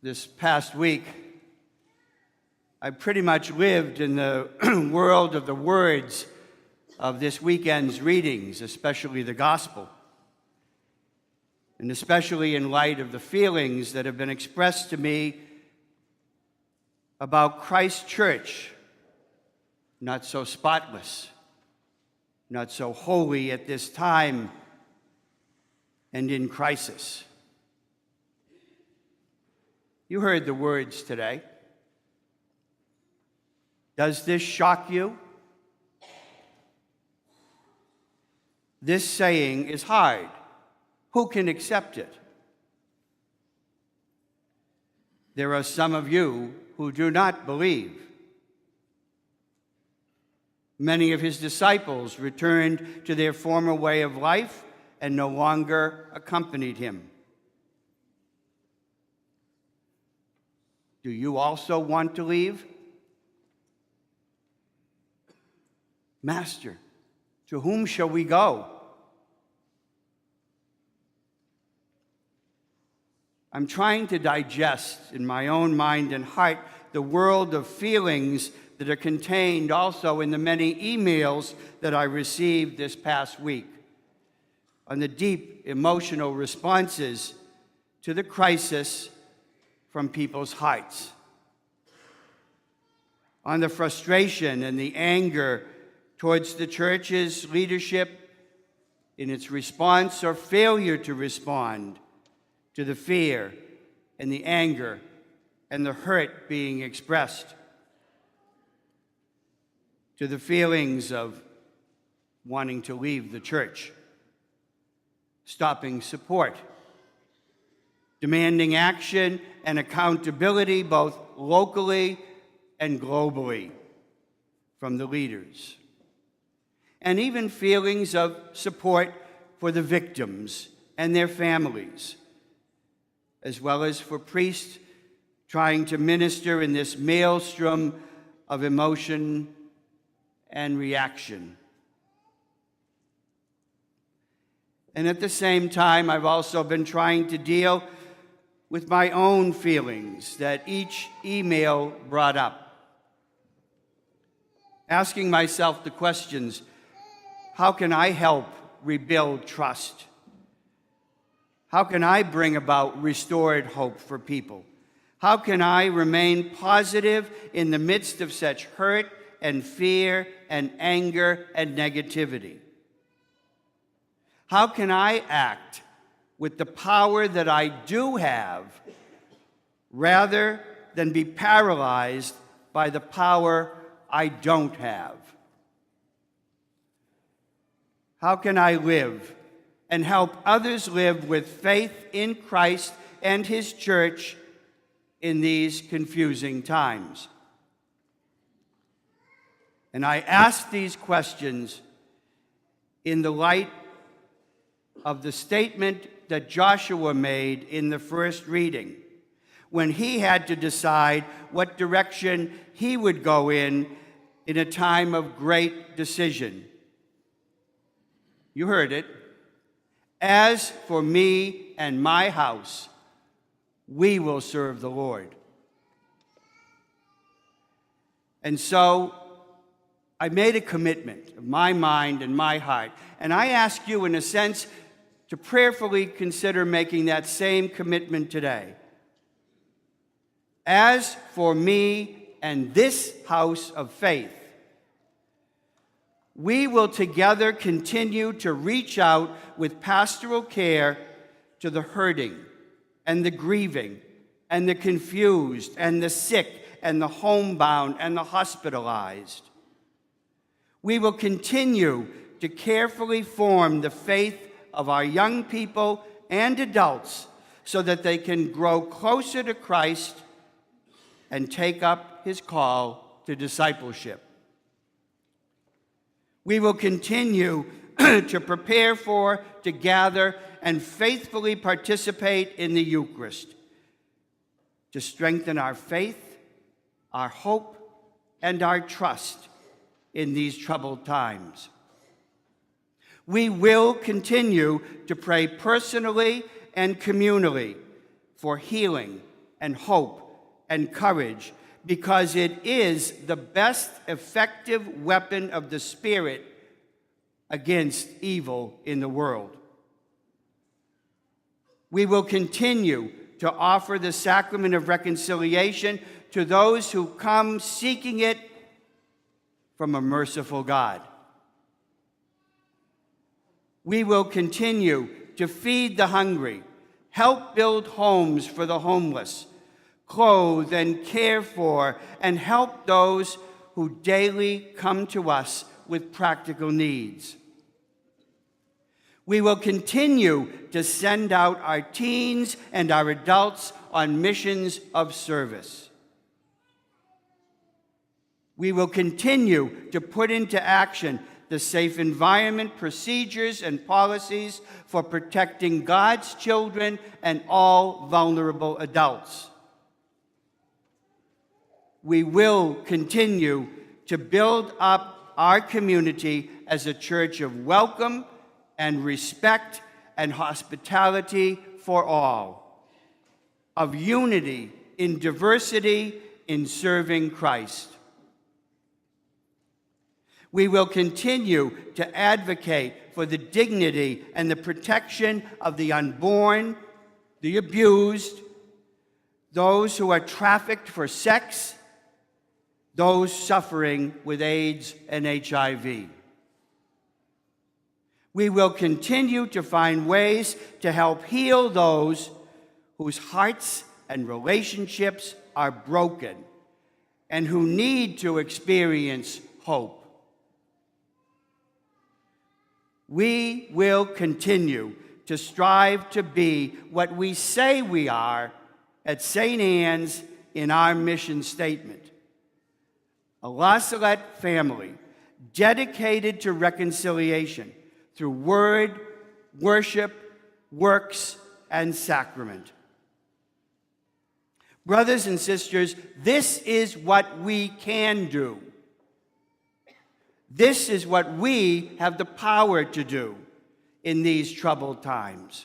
This past week, I pretty much lived in the world of the words of this weekend's readings, especially the gospel, and especially in light of the feelings that have been expressed to me about Christ's church, not so spotless, not so holy at this time and in crisis. You heard the words today. Does this shock you? This saying is hard. Who can accept it? There are some of you who do not believe. Many of his disciples returned to their former way of life and no longer accompanied him. Do you also want to leave? Master, to whom shall we go? I'm trying to digest in my own mind and heart the world of feelings that are contained also in the many emails that I received this past week on the deep emotional responses to the crisis from people's hearts, on the frustration and the anger towards the church's leadership in its response or failure to respond to the fear and the anger and the hurt being expressed, to the feelings of wanting to leave the church, stopping support, demanding action and accountability both locally and globally from the leaders, and even feelings of support for the victims and their families, as well as for priests trying to minister in this maelstrom of emotion and reaction. And at the same time, I've also been trying to deal with my own feelings that each email brought up, asking myself the questions: how can I help rebuild trust? How can I bring about restored hope for people? How can I remain positive in the midst of such hurt and fear and anger and negativity? How can I act with the power that I do have rather than be paralyzed by the power I don't have? How can I live and help others live with faith in Christ and his church in these confusing times? And I ask these questions in the light of the statement that Joshua made in the first reading, when he had to decide what direction he would go in a time of great decision. You heard it. As for me and my house, we will serve the Lord. And so I made a commitment of my mind and my heart, and I ask you, in a sense, to prayerfully consider making that same commitment today. As for me and this house of faith, we will together continue to reach out with pastoral care to the hurting and the grieving and the confused and the sick and the homebound and the hospitalized. We will continue to carefully form the faith of our young people and adults so that they can grow closer to Christ and take up his call to discipleship. We will continue to prepare for, to gather, and faithfully participate in the Eucharist, to strengthen our faith, our hope, and our trust in these troubled times. We will continue to pray personally and communally for healing and hope and courage, because it is the best effective weapon of the Spirit against evil in the world. We will continue to offer the sacrament of reconciliation to those who come seeking it from a merciful God. We will continue to feed the hungry, help build homes for the homeless, clothe and care for, and help those who daily come to us with practical needs. We will continue to send out our teens and our adults on missions of service. We will continue to put into action the safe environment, procedures, and policies for protecting God's children and all vulnerable adults. We will continue to build up our community as a church of welcome and respect and hospitality for all, of unity in diversity in serving Christ. We will continue to advocate for the dignity and the protection of the unborn, the abused, those who are trafficked for sex, those suffering with AIDS and HIV. We will continue to find ways to help heal those whose hearts and relationships are broken and who need to experience hope. We will continue to strive to be what we say we are at St. Anne's in our mission statement: a La Salette family dedicated to reconciliation through word, worship, works, and sacrament. Brothers and sisters, this is what we can do. This is what we have the power to do in these troubled times.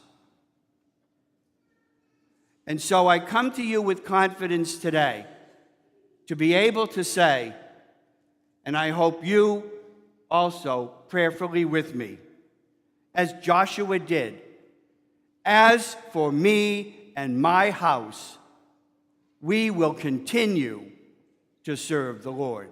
And so I come to you with confidence today to be able to say, and I hope you also prayerfully with me, as Joshua did, "As for me and my house, we will continue to serve the Lord."